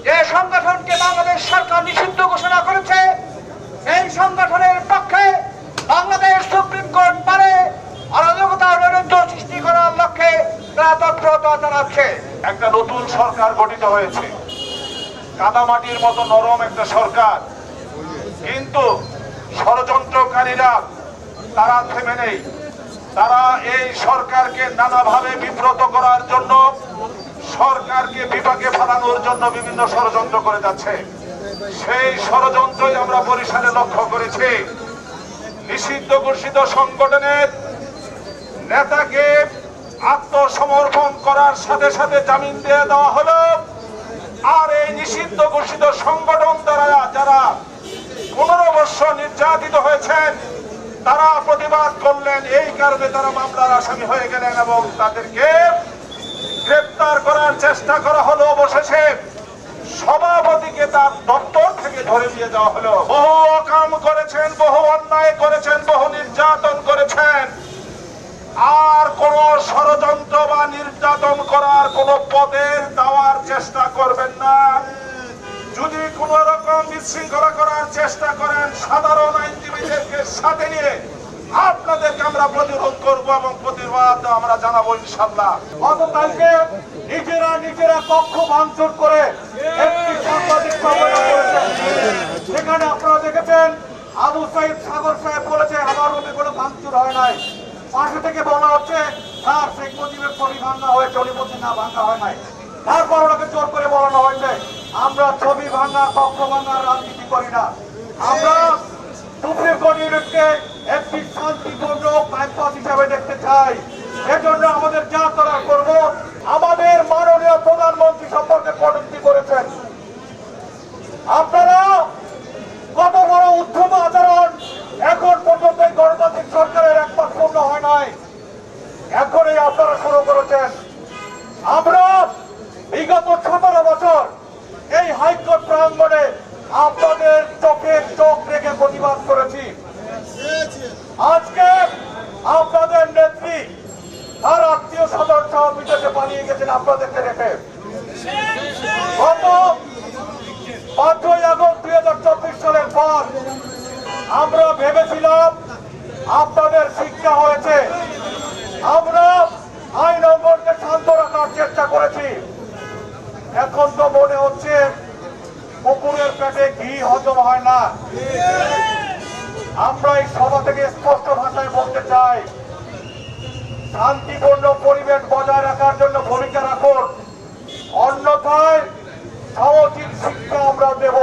যে সংগঠনকে বাংলাদেশ সরকার নিষিদ্ধ ঘোষণা করেছে, এই সংগঠনের পক্ষে বাংলাদেশ সুপ্রিম কোর্ট পারে অরাজকতার নৈরাজ্য সৃষ্টি করার লক্ষ্যে তারা তৎপরতা চালাচ্ছে। একটা নতুন সরকার গঠিত হয়েছে, কাদামাটির মতো নরম একটা সরকার, কিন্তু ষড়যন্ত্রকারীরা তারা থেমে নেই। তারা এই সরকারকে নানাভাবে বিব্রত করার জন্য, সরকারকে বিপাকে ফেলানোর জন্য বিভিন্ন ষড়যন্ত্র করে যাচ্ছে। সেই ষড়যন্ত্রই আমরা বরিশালে লক্ষ্য করেছি। নিষিদ্ধ ঘোষিত সংগঠনের নেতাকে আত্মসমর্পণ করার সাথে সাথে জামিন দিয়ে দেওয়া হলো। আর এই নিষিদ্ধ ঘোষিত সংগঠন দ্বারা যারা 15 বছর নির্যাতিত হয়েছেন, তারা প্রতিবাদ করলেন, এই কারণে তারা মামলার আসামি হয়ে গেলেন এবং তাদেরকে গ্রেপ্তার করার চেষ্টা করা হলো। অবশেষে সভাপতিকে তার দপ্তর থেকে ধরে নিয়ে যাওয়া হলো। বহু অকাম করেছেন, বহু অন্যায় করেছেন, বহু নির্যাতন করেছেন। আর কোন ষড়যন্ত্র বা নির্যাতন করার কোন পদের দেওয়ার চেষ্টা করবেন না। যদি কোন রকম বিশৃঙ্খলা করার চেষ্টা করেন, সাধারণ আইনজীবীদেরকে সাথে নিয়ে আপনাদেরকে আমরা প্রতিরোধ করবো এবং প্রতিবাদ আমরা জানাবো ইনশাল্লাহ। গতকালকে নিজেরা কক্ষ ভাঙচুর করে একটি সাংবাদিক সম্মেলন করেছেন। সেখানে আপনারা দেখেছেন আবু সাইদ সাগর সাহেব বলেছে আমার রুমে কোনো ভাঙচুর হয় নাই। পাশে থেকে বলা হচ্ছে স্যার শেখ মুজিবের ছবি ভাঙা হয়েছে, উনি বলছেন না ভাঙা হয় নাই। তারপর ওনাকে জোর করে বলানো হয়েছে আমরা ছবি ভাঙা কক্ষ ভাঙার রাজনীতি করি না, আমরা সুপ্রিম কোর্ট ইউনিটকে একটি শান্তিপূর্ণ ক্যাম্পাস হিসাবে দেখতে চাই। এজন্য আমাদের যা করার করব। আমাদের মাননীয় প্রধানমন্ত্রী সম্পর্কে কটূক্তি করেছেন। আপনারা কত বড় উদ্ধত আচরণ! এখন পর্যন্ত গণতান্ত্রিক সরকারের 1 মাস পূর্ণ হয় নাই, এখনই আপনারা শুরু করেছেন। আমরা বিগত 17 বছর এই হাইকোর্ট প্রাঙ্গণে আপনাদের চোখে চোখ রেখে প্রতিবাদ করেছি। আজকে আপনাদের নেত্রী তার আত্মীয় স্বজন সহ বিদেশে পালিয়ে গেছেন আপনাদেরকে রেখে। গত 5ই আগস্ট 2024 সালের পর আমরা ভেবেছিলাম আপনাদের শিক্ষা হয়েছে, আমরা আইন অঙ্গনকে শান্ত রাখার চেষ্টা করেছি। এখন তো মনে হচ্ছে কুকুরের পেটে ঘি হজম হয় না। আমরা এই সভা থেকে স্পষ্ট ভাষায় বলতে চাই, শান্তিপূর্ণ পরিবেশ বজায় রাখার জন্য ভূমিকা রাখুন, অন্যথায় সমুচিত শিক্ষা আমরা দেব।